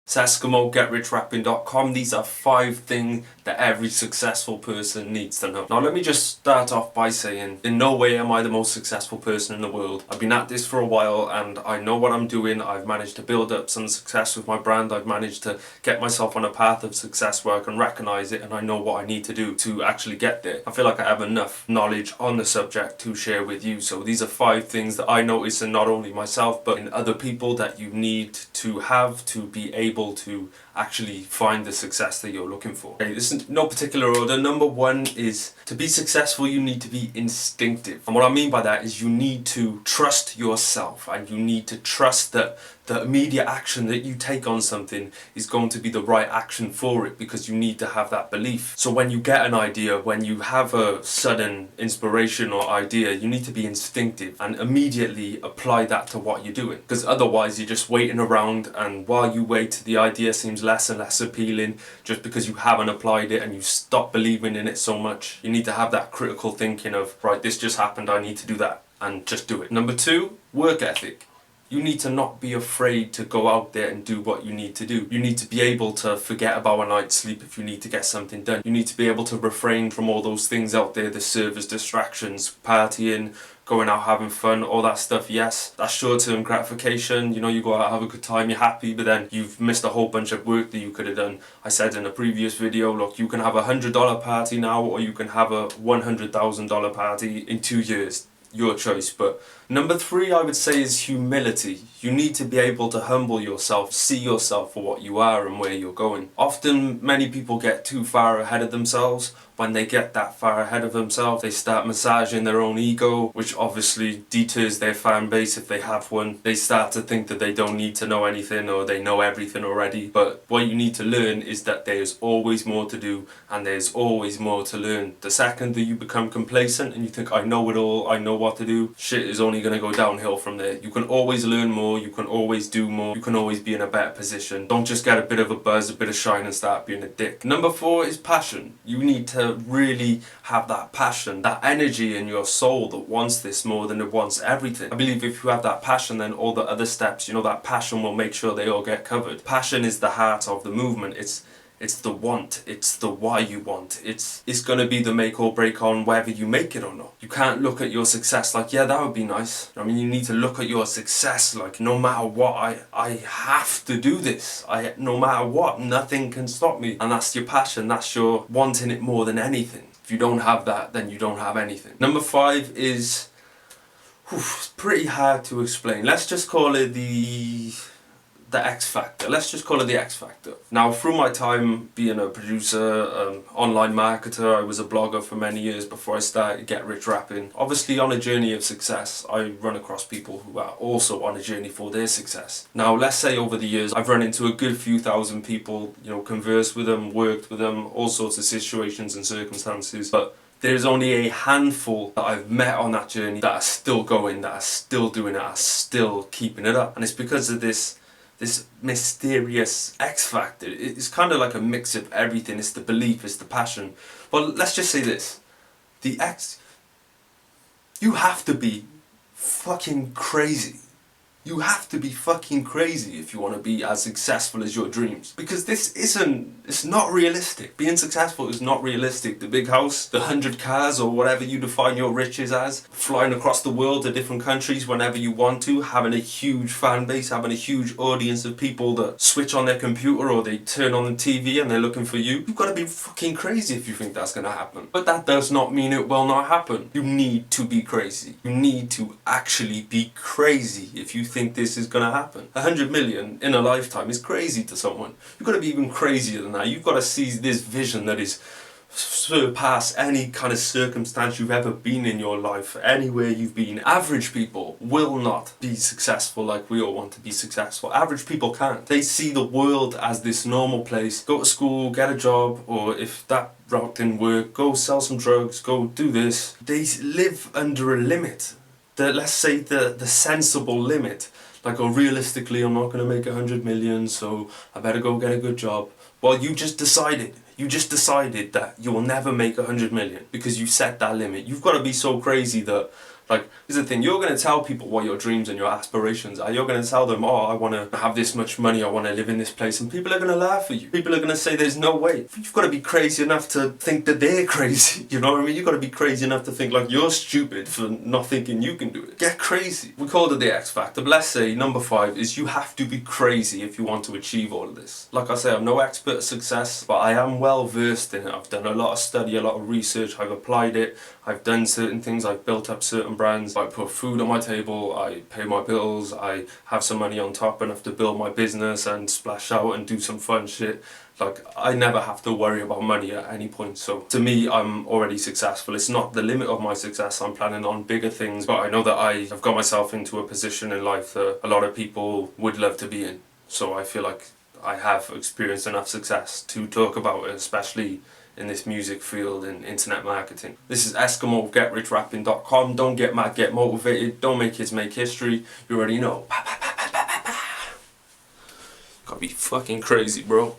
It's Esskimo, GetRichRapping.com. These are 5 things that every successful person needs to know. Now let me just start off by saying, in no way am I the most successful person in the world. I've been at this for a while and I know what I'm doing. I've managed to build up some success with my brand. I've managed to get myself on a path of success where I can recognize it and I know what I need to do to actually get there. I feel like I have enough knowledge on the subject to share with you. So these are 5 things that I notice in not only myself but in other people that you need to have to be able to actually find the success that you're looking for. Okay, this is no particular order. Number 1 is, to be successful you need to be instinctive. And what I mean by that is you need to trust yourself and you need to trust that the immediate action that you take on something is going to be the right action for it, because you need to have that belief. So when you get an idea, when you have a sudden inspiration or idea, you need to be instinctive and immediately apply that to what you're doing, because otherwise you're just waiting around, and while you wait the idea seems less and less appealing just because you haven't applied it and you stop believing in it so much. You need to have that critical thinking of, right, this just happened, I need to do that, and just do it. Number 2, work ethic. You need to not be afraid to go out there and do what you need to do. You need to be able to forget about a night's sleep if you need to get something done. You need to be able to refrain from all those things out there that serve as distractions, partying, going out having fun, all that stuff. Yes, that's short-term gratification. You know, you go out, have a good time, you're happy, but then you've missed a whole bunch of work that you could have done. I said in a previous video, look, you can have a $100 party now, or you can have a $100,000 party in 2 years. Your choice. But number 3, I would say, is humility. You need to be able to humble yourself, see yourself for what you are and where you're going. Often many people get too far ahead of themselves. When they get that far ahead of themselves, they start massaging their own ego, which obviously deters their fan base if they have one. They start to think that they don't need to know anything, or they know everything already. But what you need to learn is that there's always more to do and there's always more to learn. The second that you become complacent and you think, I know it all, I know what to do, shit is only going to go downhill from there. You can always learn more, you can always do more, you can always be in a better position. Don't just get a bit of a buzz, a bit of shine and start being a dick. Number 4 is passion. You need to really have that passion, that energy in your soul that wants this more than it wants everything. I believe if you have that passion, then all the other steps, you know, that passion will make sure they all get covered. Passion is the heart of the movement. It's the want, it's the why you want. It's gonna be the make or break on whether you make it or not. You can't look at your success like, yeah, that would be nice. I mean, you need to look at your success like, no matter what, I have to do this. No matter what, nothing can stop me. And that's your passion, that's your wanting it more than anything. If you don't have that, then you don't have anything. Number 5 is, it's pretty hard to explain. Let's just call it the X Factor. Let's just call it the X Factor. Now, through my time being a producer, online marketer, I was a blogger for many years before I started Get Rich Rapping. Obviously, on a journey of success, I run across people who are also on a journey for their success. Now, let's say over the years, I've run into a good few thousand people, you know, conversed with them, worked with them, all sorts of situations and circumstances, but there's only a handful that I've met on that journey that are still going, that are still doing it, are still keeping it up. And it's because of this mysterious X factor. It's kind of like a mix of everything. It's the belief, it's the passion. Well, let's just say this. You have to be fucking crazy. You have to be fucking crazy if you want to be as successful as your dreams. Because it's not realistic. Being successful is not realistic. The big house, the 100 cars, or whatever you define your riches as, flying across the world to different countries whenever you want to, having a huge fan base, having a huge audience of people that switch on their computer or they turn on the TV and they're looking for you. You've got to be fucking crazy if you think that's going to happen. But that does not mean it will not happen. You need to be crazy. You need to actually be crazy if you think this is going to happen. 100 million in a lifetime is crazy to someone. You've got to be even crazier than that. You've got to see this vision that is surpass any kind of circumstance you've ever been in your life, anywhere you've been. Average people will not be successful like we all want to be successful. Average people can't. They see the world as this normal place. Go to school, get a job, or if that route didn't work, go sell some drugs, go do this. They live under a limit. Let's say the sensible limit. Like, oh, realistically, I'm not going to make 100 million, so I better go get a good job. Well, you just decided that you will never make 100 million because you set that limit. You've got to be so crazy that Like, here's the thing, you're going to tell people what your dreams and your aspirations are. You're going to tell them, oh, I want to have this much money, I want to live in this place, and people are going to laugh at you. People are going to say there's no way. You've got to be crazy enough to think that they're crazy, you know what I mean? You've got to be crazy enough to think like you're stupid for not thinking you can do it. Get crazy. We called it the X Factor, but let's say number 5 is you have to be crazy if you want to achieve all of this. Like I say, I'm no expert at success, but I am well versed in it. I've done a lot of study, a lot of research, I've applied it, I've done certain things, I've built up certain brands, I put food on my table, I pay my bills, I have some money on top enough to build my business and splash out and do some fun shit. Like, I never have to worry about money at any point, so to me, I'm already successful. It's not the limit of my success, I'm planning on bigger things, but I know that I have got myself into a position in life that a lot of people would love to be in. So I feel like I have experienced enough success to talk about it, especially in this music field and internet marketing. This is Esskimo of GetRichRapping.com. Don't get mad, get motivated. Don't make kids make history. You already know. Gotta be fucking crazy, bro.